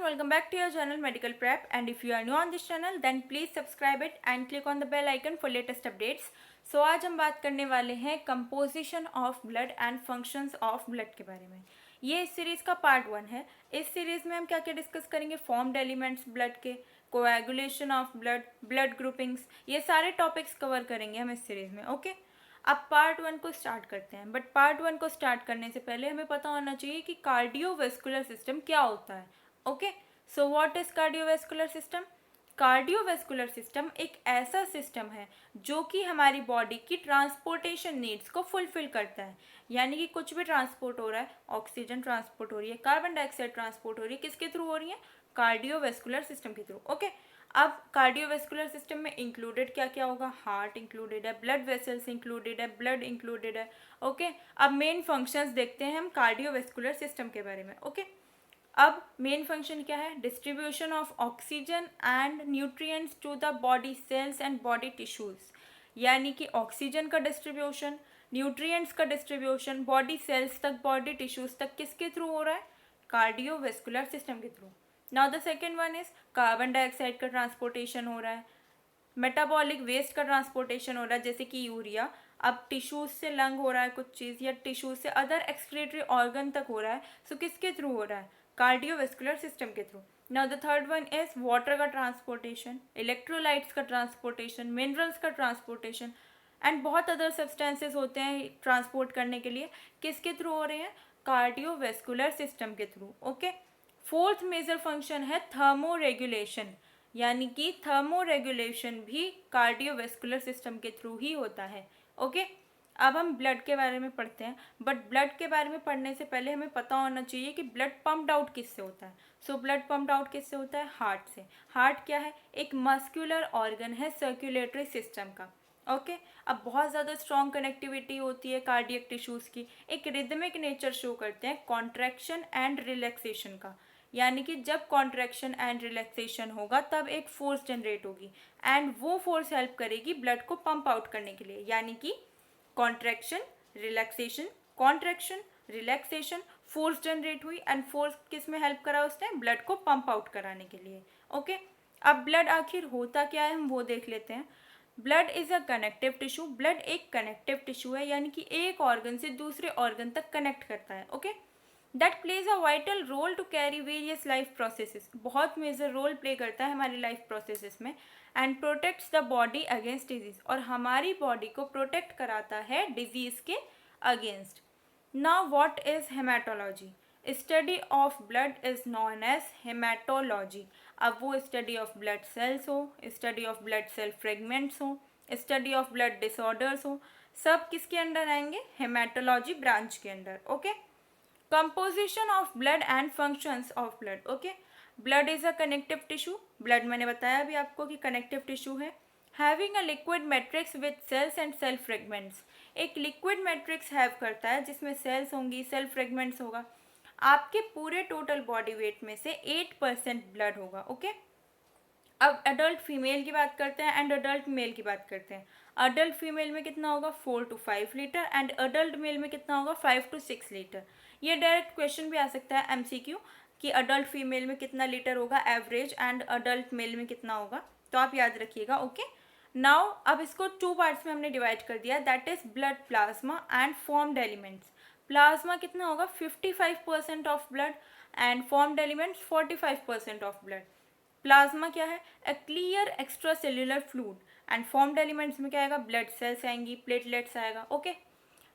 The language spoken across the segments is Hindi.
welcome back to your channel Medical Prep, and if you are new on this channel then please subscribe it and click on the bell icon for latest updates. So आज हम बात करने वाले हैं composition of blood and functions of blood के बारे में। ये इस सीरीज़ का पार्ट 1 है। इस सीरीज़ में हम क्या क्या डिस्कस करेंगे, फॉर्म्ड एलिमेंट्स ब्लड के, coagulation of blood, blood groupings, ये सारे टॉपिक्स कवर करेंगे हम इस सीरीज़ में। ओके, अब पार्ट 1 को स्टार्ट करते हैं। बट पार्ट 1 को स्टार्ट करने से पहले हमें पता होना चाहिए कि कार्डियोवैस्कुलर सिस्टम क्या होता है। Okay, so what is cardiovascular system? Cardiovascular system एक ऐसा सिस्टम है जो कि हमारी बॉडी की ट्रांसपोर्टेशन नीड्स को फुलफिल करता है। यानी कि कुछ भी ट्रांसपोर्ट हो रहा है, ऑक्सीजन ट्रांसपोर्ट हो रही है, कार्बन डाइऑक्साइड ट्रांसपोर्ट हो रही है, किसके थ्रू हो रही है? कार्डियोवैस्कुलर सिस्टम के थ्रू। ओके, अब कार्डियोवैस्कुलर सिस्टम में इंक्लूडेड क्या क्या होगा? हार्ट इंक्लूडेड है, ब्लड वेसल्स इंक्लूडेड है, ब्लड इंक्लूडेड है। ओके, अब मेन फंक्शंस देखते हैं हम कार्डियोवैस्कुलर सिस्टम के बारे में। ओके, अब मेन फंक्शन क्या है? Distribution of oxygen and nutrients to the body cells and body tissues. यानी कि ऑक्सीजन का डिस्ट्रीब्यूशन, न्यूट्रिएंट्स का डिस्ट्रीब्यूशन बॉडी सेल्स तक, बॉडी टिश्यूज तक किसके थ्रू हो रहा है? कार्डियोवैस्कुलर सिस्टम के through. Now the second one is carbon dioxide का ट्रांसपोर्टेशन हो रहा है, मेटाबॉलिक वेस्ट का ट्रांसपोर्टेशन हो रहा है, जैसे कि यूरिया। अब टिश्यूज से लंग हो रहा है कुछ चीज़, या टिश्यूज से अदर एक्सक्रीटरी ऑर्गन तक हो रहा है, सो किसके थ्रू हो रहा है? कार्डियोवैस्कुलर सिस्टम के through. Now the third one is water का ट्रांसपोर्टेशन, इलेक्ट्रोलाइट्स का ट्रांसपोर्टेशन, मिनरल्स का ट्रांसपोर्टेशन, एंड बहुत अदर सब्सटेंसेस होते हैं ट्रांसपोर्ट करने के लिए, किसके थ्रू हो रहे हैं? कार्डियोवैस्कुलर सिस्टम के through. Okay, fourth major function है थर्मो रेगुलेशन। यानी कि थर्मो रेगुलेशन भी कार्डियोवैस्कुलर सिस्टम के थ्रू ही होता है। ओके, अब हम ब्लड के बारे में पढ़ते हैं। बट ब्लड के बारे में पढ़ने से पहले हमें पता होना चाहिए कि ब्लड पम्प्ड आउट किससे होता है। सो ब्लड पम्प्ड आउट किससे होता है? हार्ट से। हार्ट क्या है? एक मस्क्यूलर ऑर्गन है सर्कुलेटरी सिस्टम का। ओके, अब बहुत ज़्यादा स्ट्रॉन्ग कनेक्टिविटी होती है कार्डियक टिश्यूज़ की, एक रिदमिक नेचर शो करते हैं कॉन्ट्रैक्शन एंड रिलैक्सेशन का। यानी कि जब कॉन्ट्रैक्शन एंड रिलैक्सेशन होगा तब एक फोर्स जनरेट होगी, एंड वो फोर्स हेल्प करेगी ब्लड को पंप आउट करने के लिए। यानी कि contraction, relaxation, contraction, relaxation, force generate हुई, एंड फोर्स किस में हेल्प करा उसने? ब्लड को पंप आउट कराने के लिए। ओके, अब ब्लड आखिर होता क्या है हम वो देख लेते हैं। Blood is a connective tissue. Blood एक कनेक्टिव टिश्यू है, यानी कि एक ऑर्गन से दूसरे ऑर्गन तक कनेक्ट करता है। Okay, that plays a vital role to carry various life processes. बहुत मेजर रोल प्ले करता है हमारी लाइफ प्रोसेसेस में, and protects the body against disease. और हमारी बॉडी को प्रोटेक्ट कराता है डिजीज के against. Now what is haematology? Study of blood is known as haematology. अब वो स्टडी ऑफ ब्लड सेल्स हो, study of blood cell fragments हो, स्टडी ऑफ ब्लड डिसऑर्डर्स हो, सब किसके अंडर आएंगे? हेमाटोलॉजी ब्रांच के under. Okay, composition of blood and functions of blood. Okay, blood is a connective tissue. Blood मैंने बताया अभी आपको कि कनेक्टिव टिश्यू है। Having a liquid matrix with cells and cell fragments. एक लिक्विड मैट्रिक्स हैव करता है जिसमें सेल्स होंगी, सेल फ्रेगमेंट्स होगा। आपके पूरे टोटल बॉडी वेट में से 8% ब्लड होगा। ओके, अब अडल्ट फीमेल की बात करते हैं एंड अडल्ट मेल की बात करते हैं। अडल्ट फीमेल में कितना होगा? 4 to 5 litre, and adult mail में कितना होगा? 5 to 6 लीटर। ये डायरेक्ट क्वेश्चन भी आ सकता है MCQ कि अडल्ट फीमेल में कितना लीटर होगा एवरेज, एंड अडल्ट मेल में कितना होगा, तो आप याद रखिएगा। ओके, नाउ अब इसको 2 पार्ट्स में हमने डिवाइड कर दिया, that is blood plasma and formed elements. Plasma कितना होगा? 55% of blood, and formed elements 45% of blood. Plasma क्या है? A clear extra cellular fluid, and formed elements में क्या आएगा? ब्लड सेल्स आएंगी, प्लेटलेट्स आएगा। ओके,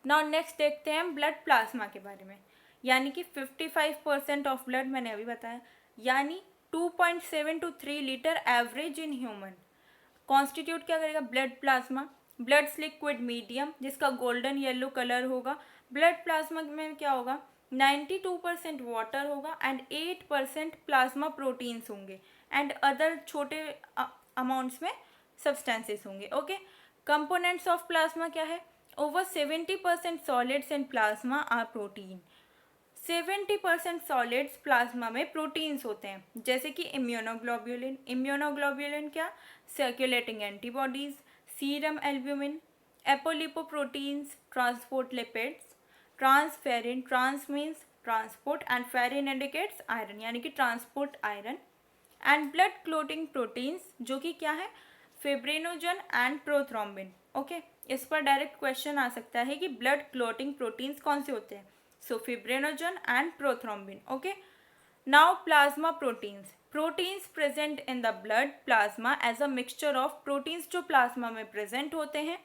नाउ नेक्स्ट देखते हैं हम ब्लड प्लाज्मा के बारे में। यानी कि 55% ऑफ ब्लड मैंने अभी बताया, यानी 2.7 to 3 litre average in human constitute क्या करेगा? Blood plasma. Blood's liquid medium जिसका गोल्डन येलो कलर होगा। ब्लड प्लाज्मा में क्या होगा? 92% वाटर होगा, एंड 8% प्लाज्मा प्रोटीन्स होंगे, एंड अदर छोटे अमाउंट्स में सब्सटेंसेस होंगे। ओके, कंपोनेंट्स ऑफ प्लाज्मा क्या है? Over 70% solids in plasma are protein. 70% solids plasma में प्रोटीन्स होते हैं, जैसे कि इम्यूनोग्लोब्यूलिन। इम्यूनोग्लोब्यूलिन क्या? Circulating antibodies, serum albumin, एपोलिपोप्रोटीन्स, transport lipids, transferrin, trans means transport, and ferrin indicates iron, यानी कि transport iron. And blood clotting proteins जो कि क्या है, फिब्रिनोजन एंड प्रोथ्रोम्बिन। ओके, इस पर डायरेक्ट क्वेश्चन आ सकता है कि ब्लड क्लोटिंग प्रोटीन्स कौन से होते हैं, so fibrinogen and prothrombin. Okay, now plasma proteins, proteins present in the blood plasma as a mixture of proteins जो प्लाज्मा में प्रेजेंट होते हैं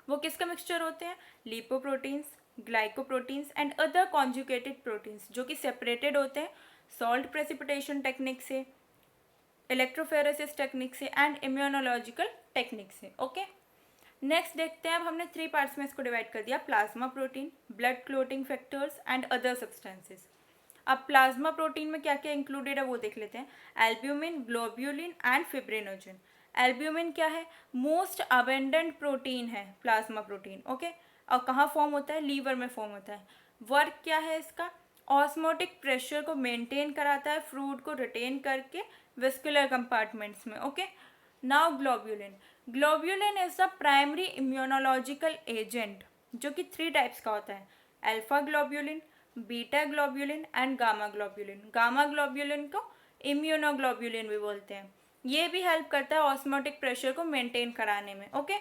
वो किसका मिक्सचर होते हैं, lipoproteins, glycoproteins and other conjugated proteins जो कि सेपरेटेड होते हैं सॉल्ट प्रेसिपिटेशन टेक्निक से, इलेक्ट्रोफेरेसिस टेक्निक से एंड इम्यूनोलॉजिकल टेक्निक से। ओके, नेक्स्ट देखते हैं, अब हमने 3 पार्ट्स में इसको डिवाइड कर दिया, plasma protein, blood clotting factors and other substances. अब प्लाज्मा प्रोटीन में क्या क्या इंक्लूडेड है वो देख लेते हैं, albumin, globulin and fibrinogen. Albumin क्या है, मोस्ट अबेंडेंट प्रोटीन है प्लाज्मा प्रोटीन। ओके, और कहाँ फॉर्म होता है, लीवर में फॉर्म होता है। वर्क क्या है इसका, ऑस्मोटिक प्रेशर को मेंटेन कराता है, फ्लूइड को रिटेन करके वेस्कुलर कंपार्टमेंट्स में। Okay, now globulin, globulin is the primary immunological agent जो कि 3 टाइप्स का होता है, alpha globulin, beta globulin and gamma globulin. Gamma globulin को इम्यूनोग्लोब्यूलिन भी बोलते हैं। ये भी हेल्प करता है ऑस्मोटिक प्रेशर को मेंटेन कराने में। ओके,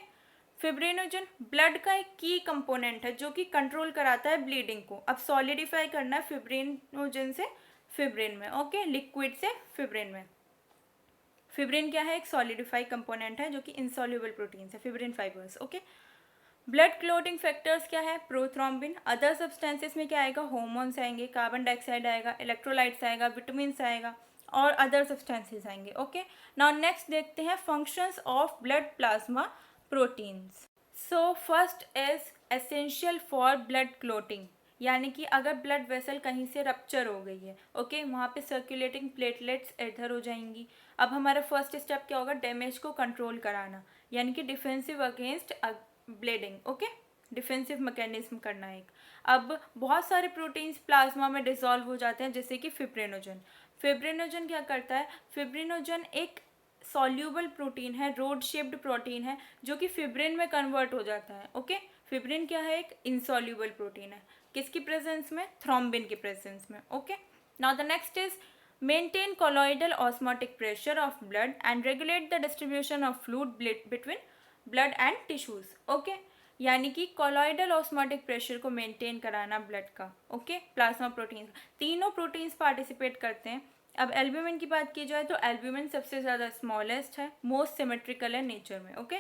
फिब्रिनोजन ब्लड का एक की कंपोनेंट है जो कि कंट्रोल कराता है ब्लीडिंग को। अब सॉलिडिफाई करना है फिब्रिनोजन से फिब्रिन में। ओके, लिक्विड से फिब्रिन में। फिब्रिन क्या है, एक सॉलिडिफाई कंपोनेंट है जो कि इनसॉल्युबल प्रोटीन्स है, fibrin fibres. Okay, blood clotting factors क्या है, प्रोथ्रोम्बिन। अदर सब्सटेंसेस में क्या आएगा, हार्मोन्स आएंगे, कार्बन डाइऑक्साइड आएगा, इलेक्ट्रोलाइट्स आएगा, विटामिन्स आएगा और अदर सब्सटेंसेस आएंगे। ओके, नाउ नेक्स्ट देखते हैं functions of blood plasma proteins. So first is essential for blood clotting, यानी कि अगर ब्लड वेसल कहीं से रप्चर हो गई है, ओके, वहाँ पे सर्कुलेटिंग प्लेटलेट्स इधर हो जाएंगी। अब हमारा फर्स्ट स्टेप क्या होगा, डैमेज को कंट्रोल कराना, यानी कि defensive against bleeding. Okay, defensive mechanism करना एक। अब बहुत सारे प्रोटीन्स प्लाज्मा में डिसॉल्व हो जाते हैं जैसे कि फिब्रिनोजन। फिब्रिनोजन क्या करता है, फिब्रिनोजन एक सॉल्यूबल प्रोटीन है, रोड शेप्ड प्रोटीन है जो कि फिब्रिन में कन्वर्ट हो जाता है। ओके, फिब्रिन क्या है, एक इनसॉल्यूबल प्रोटीन है, किसकी प्रेजेंस में, थ्रोम्बिन की प्रेजेंस में। Okay, now the next is maintain colloidal osmotic pressure of blood and regulate the distribution of fluid between blood and tissues. Okay, यानी कि कोलॉइडल ऑस्मोटिक प्रेशर को मेंटेन कराना ब्लड का। ओके, प्लाज्मा प्रोटीन, तीनों प्रोटीन्स पार्टिसिपेट करते हैं। अब एल्ब्यूमिन की बात की जाए तो एल्ब्यूमिन सबसे ज़्यादा स्मॉलेस्ट है, मोस्ट सिमेट्रिकल है नेचर में। Okay,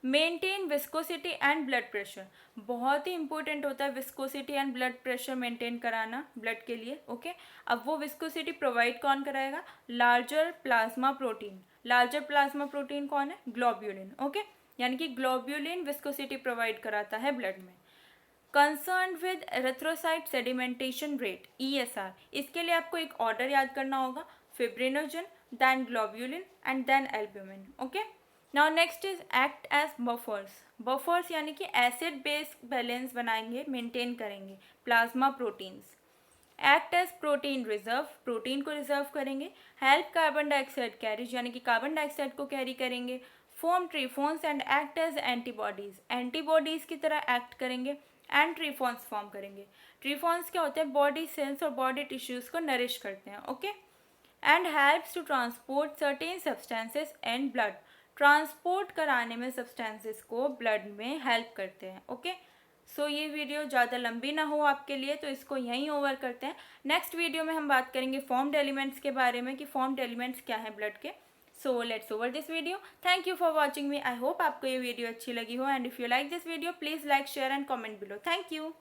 maintain viscosity and blood pressure, बहुत ही इंपॉर्टेंट होता है viscosity and blood pressure maintain कराना ब्लड के लिए। ओके, अब वो विस्कोसिटी प्रोवाइड कौन कराएगा, larger plasma protein. Larger plasma protein कौन है, ग्लोब्यूलिन। ओके, यानी कि ग्लोब्यूलिन विस्कोसिटी प्रोवाइड कराता है ब्लड में। Concern with erythrocyte sedimentation rate, ESR, इसके लिए आपको एक ऑर्डर याद करना होगा, fibrinogen, then globulin and then albumin. Okay, now next is act as buffers. Buffers यानी कि एसिड बेस बैलेंस बनाएंगे, मेंटेन करेंगे plasma proteins. Act as protein reserve, protein को रिजर्व करेंगे। हेल्प कार्बन डाइऑक्साइड कैरीज, यानी कि कार्बन डाइऑक्साइड को कैरी करेंगे। Form trephones and act as antibodies, antibodies की तरह एक्ट करेंगे एंड ट्रीफॉन्स फॉर्म करेंगे। ट्रीफॉन्स क्या होते हैं, बॉडी सेल्स और बॉडी टिश्यूज को नरिश करते हैं। Okay, and helps to transport certain substances and blood, transport कराने में सब्सटेंसेस को ब्लड में हेल्प करते हैं। ओके, सो ये वीडियो ज़्यादा लंबी ना हो आपके लिए तो इसको यहीं ओवर करते हैं। नेक्स्ट वीडियो में हम बात करेंगे फॉर्म्ड एलिमेंट्स के बारे में कि फॉर्म्ड एलिमेंट्स क्या है ब्लड के। So let's over this video. Thank you for watching me. I hope आपको ये वीडियो अच्छी लगी हो, and if you like this video please like, share and comment below. Thank you.